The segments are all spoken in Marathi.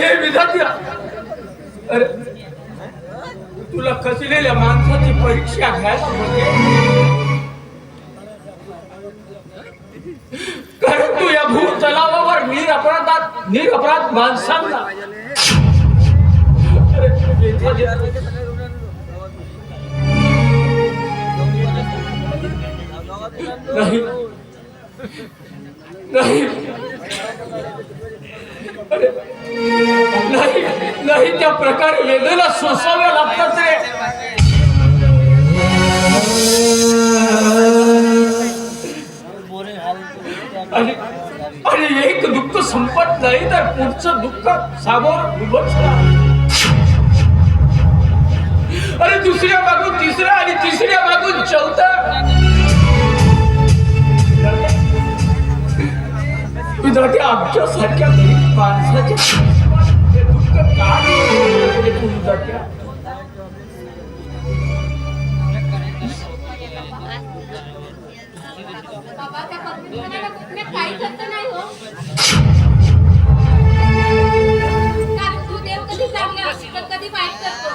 हे विधात्या, अरे तुला खचलेल्या माणसाची परीक्षा घ्यायला म्हणजे कारण तू या भूतलावावर निरपराध माणसांना नाही नाही नाही नाही त्या प्रकारे वेदना सोसाव्या लागतात रे. आणि एक दुःख संपत नाही तर पुढचं दुःख सामोर उभंच राहतं. अरे दुसऱ्या मागून तिसरा आणि तिसऱ्या मागून चौथा. विधाते आमच्या सारख्या गरीब माणसाचे दुःख काय विधात्या. काही करत नाही हो. कारण तू देव कधी चांगला तर कधी वाईट करतो.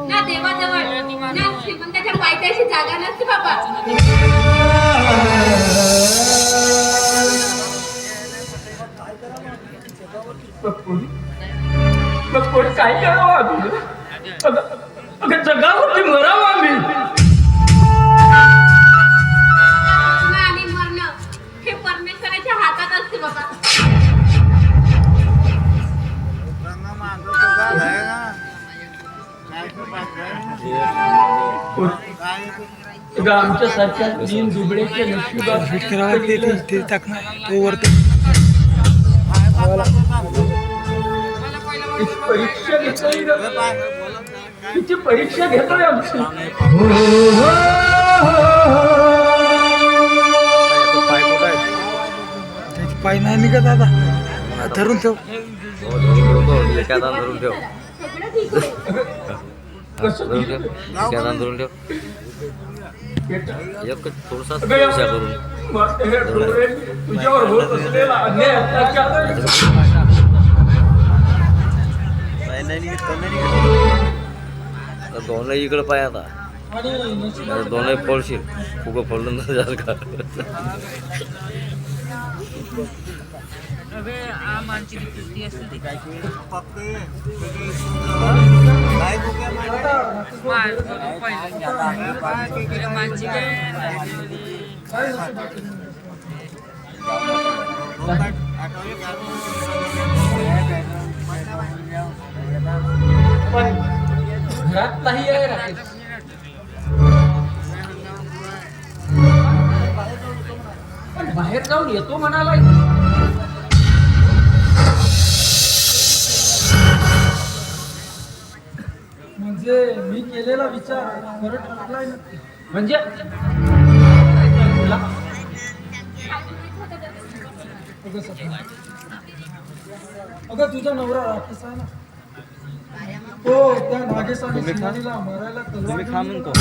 ना देवाजवळ ना श्रीमंताच्या पायथ्याशी जागा नसते बाबा. कोणी काय करावं आम्ही. अगं जगावरती मरावं आम्ही. आणि मरण हे परमेश्वराच्या हातात असते बाबा. आमच्या सारख्या तीन दुबळेचे नशिबात परीक्षा घेतोय. तिची परीक्षा घेतोय आमची. पाय नाही निघत दादा. धरून ठेव. धरून ठेव. धरून ठेव. एक थोडासा करून तुझ्यावर होत असलेला अन्याय अत्याचार दोनही इकडे पाय आता दोनही पळशील फुगं पडलं ना झालं का. घरात नाही आहे राकेश. पण बाहेर जाऊन येतो म्हणाला. म्हणजे मी केलेला विचार खरं ठरलाय ना. म्हणजे अगं तुझा नवरा राकेश आहे ना. हो त्या नागेशाने शिवाजीला मारायला तलवार घेऊन गेला.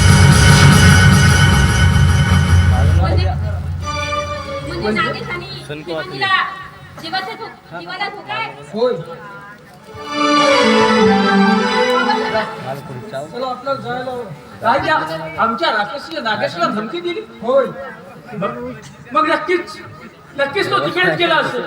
म्हणजे नागेशाने शिवाजीला जीवाला धोका आहे. होय. चला आपल्याला जायला हवं. काय त्या आमच्या राकेशला नागेशला धमकी दिली. होय. मग नक्कीच तो तिकडेच गेला असेल.